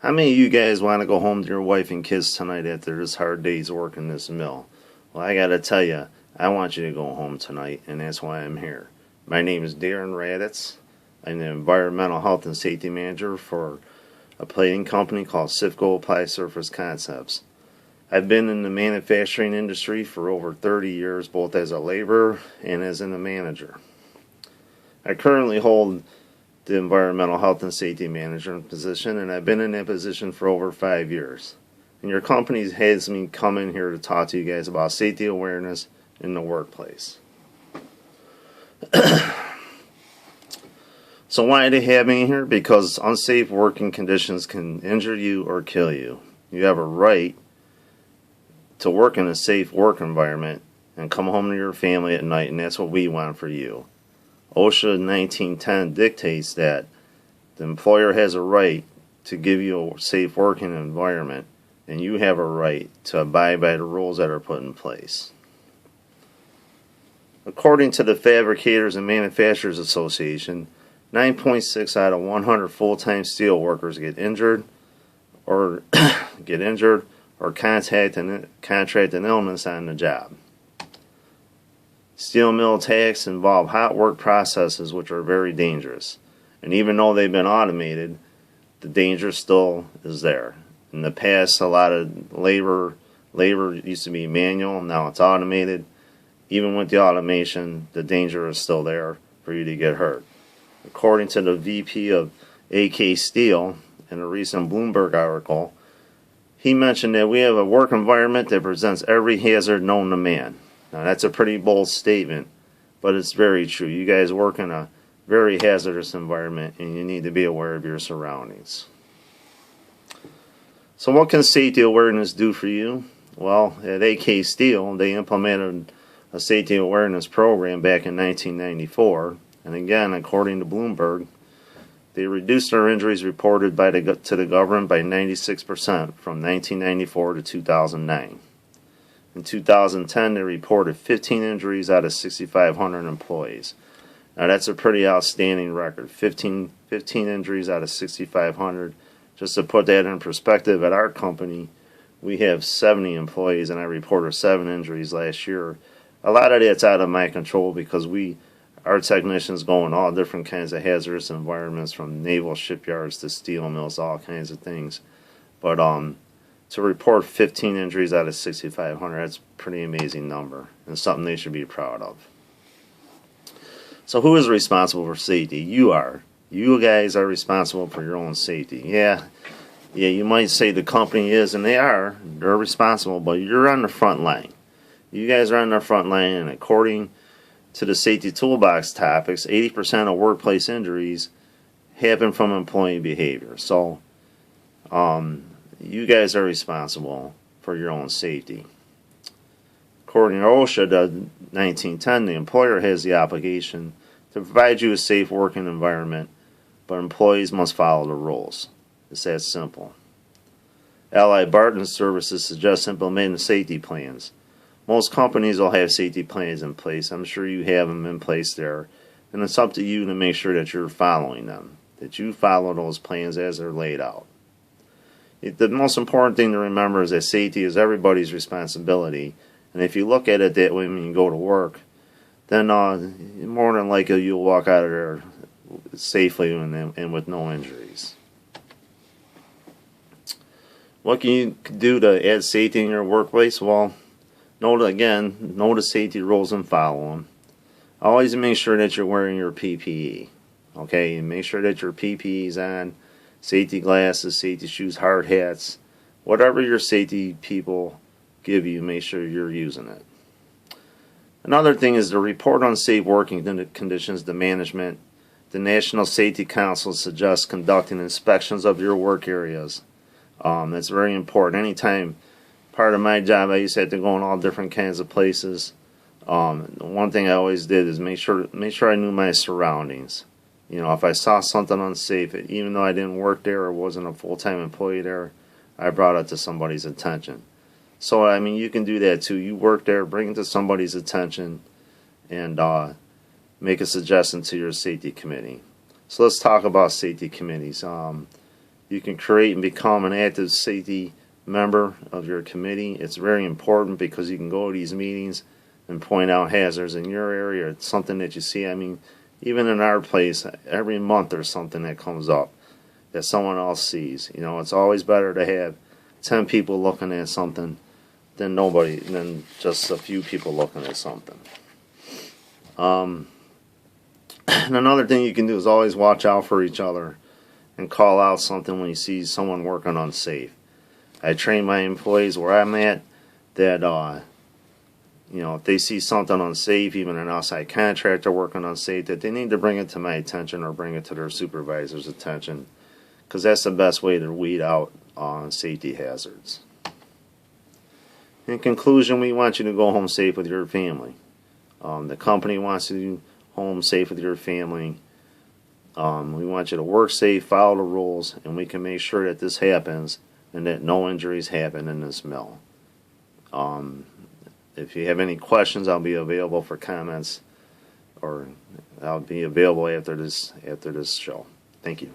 How many of you guys want to go home to your wife and kids tonight after this hard day's work in this mill? Well, I gotta tell you, I want you to go home tonight, and that's why I'm here. My name is Darren Raditz. I'm the Environmental Health and Safety Manager for a plating company called CIFCO Applied Surface Concepts. I've been in the manufacturing industry for over 30 years, both as a laborer and as a manager. I currently hold the Environmental Health and Safety Manager position, and I've been in that position for over 5 years. And your company has me come in here to talk to you guys about safety awareness in the workplace. So why do they have me here? Because unsafe working conditions can injure you or kill you. You have a right to work in a safe work environment and come home to your family at night, and that's what we want for you. OSHA 1910 dictates that the employer has a right to give you a safe working environment, and you have a right to abide by the rules that are put in place. According to the Fabricators and Manufacturers Association, 9.6 out of 100 full-time steel workers get injured or contract an illness on the job. Steel mill attacks involve hot work processes which are very dangerous. And even though they've been automated, the danger still is there. In the past, a lot of labor used to be manual, now it's automated. Even with the automation, the danger is still there for you to get hurt. According to the VP of AK Steel, in a recent Bloomberg article, he mentioned that we have a work environment that presents every hazard known to man. Now that's a pretty bold statement, but it's very true. You guys work in a very hazardous environment, and you need to be aware of your surroundings. So what can safety awareness do for you? Well, at AK Steel, they implemented a safety awareness program back in 1994, and again, according to Bloomberg, they reduced our injuries reported to the government by 96% from 1994 to 2009. In 2010, they reported 15 injuries out of 6,500 employees. Now that's a pretty outstanding record, 15 injuries out of 6,500. Just to put that in perspective, at our company, we have 70 employees, and I reported 7 injuries last year. A lot of that's out of my control because our technicians go in all different kinds of hazardous environments, from naval shipyards to steel mills, all kinds of things. But to report 15 injuries out of 6,500, that's a pretty amazing number and something they should be proud of. So who is responsible for safety? You are. You guys are responsible for your own safety. Yeah, you might say the company is, and they're responsible, but you're on the front line. You guys are on the front line, and according to the Safety Toolbox topics, 80% of workplace injuries happen from employee behavior. So, you guys are responsible for your own safety. According to OSHA 1910, the employer has the obligation to provide you a safe working environment, but employees must follow the rules. It's that simple. Allied Barton Services suggests implementing safety plans. Most companies will have safety plans in place. I'm sure you have them in place there. And it's up to you to make sure that you're following them, that you follow those plans as they're laid out. The most important thing to remember is that safety is everybody's responsibility. And if you look at it that way when you go to work, then more than likely you'll walk out of there safely and with no injuries. What can you do to add safety in your workplace? Well, know the safety rules and follow them. Always make sure that you're wearing your PPE. Okay, and make sure that your PPE is on. Safety glasses, safety shoes, hard hats. Whatever your safety people give you, make sure you're using it. Another thing is to report unsafe working conditions to management. The National Safety Council suggests conducting inspections of your work areas. That's very important. Anytime, part of my job, I used to have to go in all different kinds of places. One thing I always did is make sure I knew my surroundings. You know, if I saw something unsafe, even though I didn't work there or wasn't a full-time employee there, I brought it to somebody's attention. So, I mean, you can do that too. You work there, bring it to somebody's attention, and make a suggestion to your safety committee. So let's talk about safety committees. you can create and become an active safety member of your committee. It's very important because you can go to these meetings and point out hazards in your area or something that you see. I mean, even in our place, every month there's something that comes up that someone else sees. You know, it's always better to have 10 people looking at something than just a few people looking at something. And another thing you can do is always watch out for each other and call out something when you see someone working unsafe. I train my employees where I'm at that, you know, if they see something unsafe, even an outside contractor working unsafe, that they need to bring it to my attention or bring it to their supervisor's attention, because that's the best way to weed out safety hazards. In conclusion, we want you to go home safe with your family. The company wants you home safe with your family. We want you to work safe, follow the rules, and we can make sure that this happens and that no injuries happen in this mill. If you have any questions, I'll be available for comments, or I'll be available after this show. Thank you.